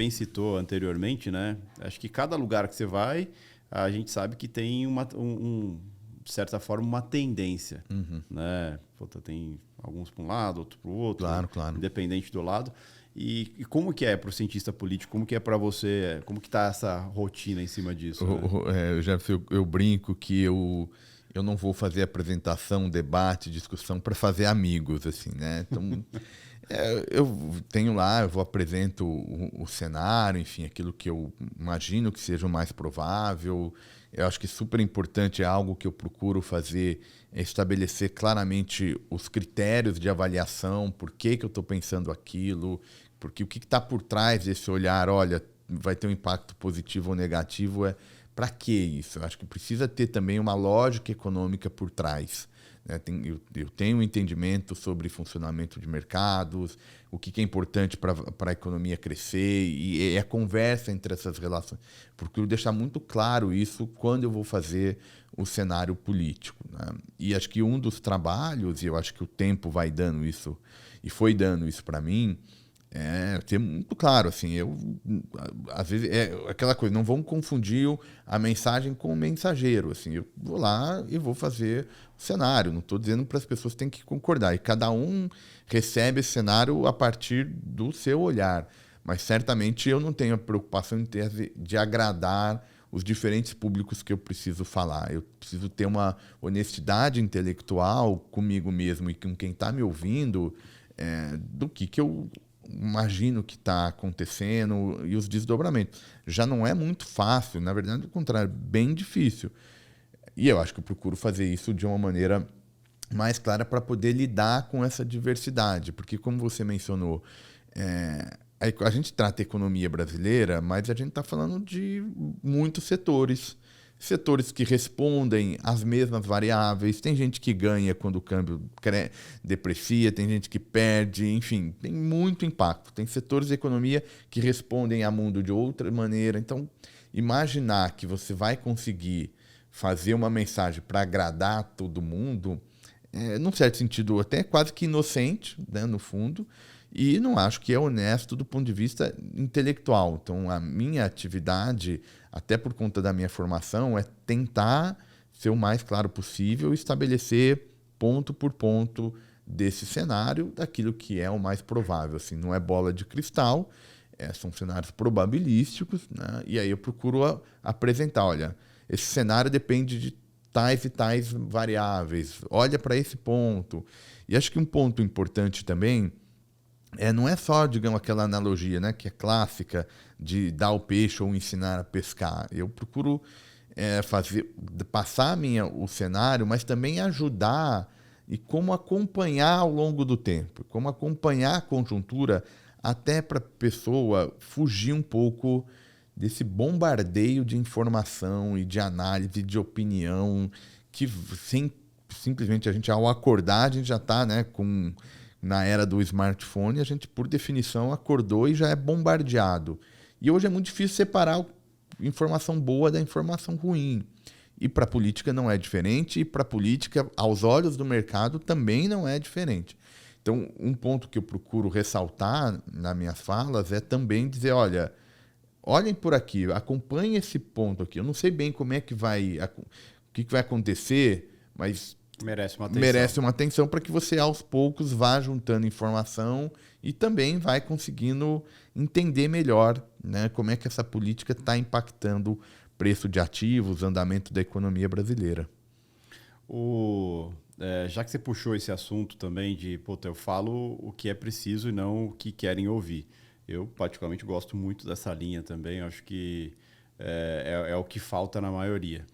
bem citou anteriormente, né? Acho que cada lugar que você vai, a gente sabe que tem de certa forma, uma tendência. Né? Puta, tem alguns para um lado, outros para o outro, Claro. Independente do lado. E como que é para o cientista político? Como que é para você? Como que está essa rotina em cima disso? Né? Eu brinco que eu não vou fazer apresentação, debate, discussão para fazer amigos, assim, né? Então, eu tenho lá, eu apresento o cenário, enfim, aquilo que eu imagino que seja o mais provável. Eu acho que super importante, é algo que eu procuro fazer, é estabelecer claramente os critérios de avaliação, por que eu estou pensando aquilo, porque o que está por trás desse olhar, olha, vai ter um impacto positivo ou negativo, para que isso? Eu acho que precisa ter também uma lógica econômica por trás. Né? Eu tenho um entendimento sobre funcionamento de mercados, o que é importante para a economia crescer, e a conversa entre essas relações. Procuro deixar muito claro isso quando eu vou fazer o cenário político. Né? E acho que um dos trabalhos, e eu acho que o tempo vai dando isso, e foi dando isso para mim, ter muito claro, assim, às vezes aquela coisa, não vamos confundir a mensagem com o mensageiro, assim, eu vou lá e vou fazer o cenário, não estou dizendo para as pessoas que têm que concordar, e cada um recebe esse cenário a partir do seu olhar, mas certamente eu não tenho a preocupação de agradar os diferentes públicos que eu preciso falar, eu preciso ter uma honestidade intelectual comigo mesmo e com quem está me ouvindo, do que eu imagino que está acontecendo e os desdobramentos. Já não é muito fácil, na verdade, ao contrário, bem difícil. E eu acho que eu procuro fazer isso de uma maneira mais clara para poder lidar com essa diversidade, porque, como você mencionou, a gente trata a economia brasileira, mas a gente está falando de muitos setores que respondem às mesmas variáveis. Tem gente que ganha quando o câmbio deprecia, tem gente que perde, enfim, tem muito impacto. Tem setores da economia que respondem ao mundo de outra maneira. Então, imaginar que você vai conseguir fazer uma mensagem para agradar todo mundo, num certo sentido, até quase que inocente, né, no fundo, e não acho que é honesto do ponto de vista intelectual. Então, a minha atividade, até por conta da minha formação, é tentar ser o mais claro possível e estabelecer ponto por ponto desse cenário, daquilo que é o mais provável. Assim, não é bola de cristal, são cenários probabilísticos, né? E aí eu procuro apresentar, olha, esse cenário depende de tais e tais variáveis, olha para esse ponto. E acho que um ponto importante também não é só, digamos, aquela analogia, né, que é clássica de dar o peixe ou ensinar a pescar. Eu procuro passar o cenário, mas também ajudar e como acompanhar ao longo do tempo, como acompanhar a conjuntura até para a pessoa fugir um pouco desse bombardeio de informação e de análise, de opinião, que simplesmente a gente, ao acordar, a gente já está, né, na era do smartphone, a gente, por definição, acordou e já é bombardeado. E hoje é muito difícil separar a informação boa da informação ruim. E para a política não é diferente, e para a política, aos olhos do mercado, também não é diferente. Então, um ponto que eu procuro ressaltar nas minhas falas é também dizer, olha, olhem por aqui, acompanhem esse ponto aqui. Eu não sei bem como é que o que vai acontecer, mas merece uma atenção para que você, aos poucos, vá juntando informação e também vai conseguindo entender melhor, né, como é que essa política está impactando o preço de ativos, o andamento da economia brasileira. Já que você puxou esse assunto também de, eu falo o que é preciso e não o que querem ouvir. Eu, particularmente, gosto muito dessa linha também. Acho que é o que falta na maioria.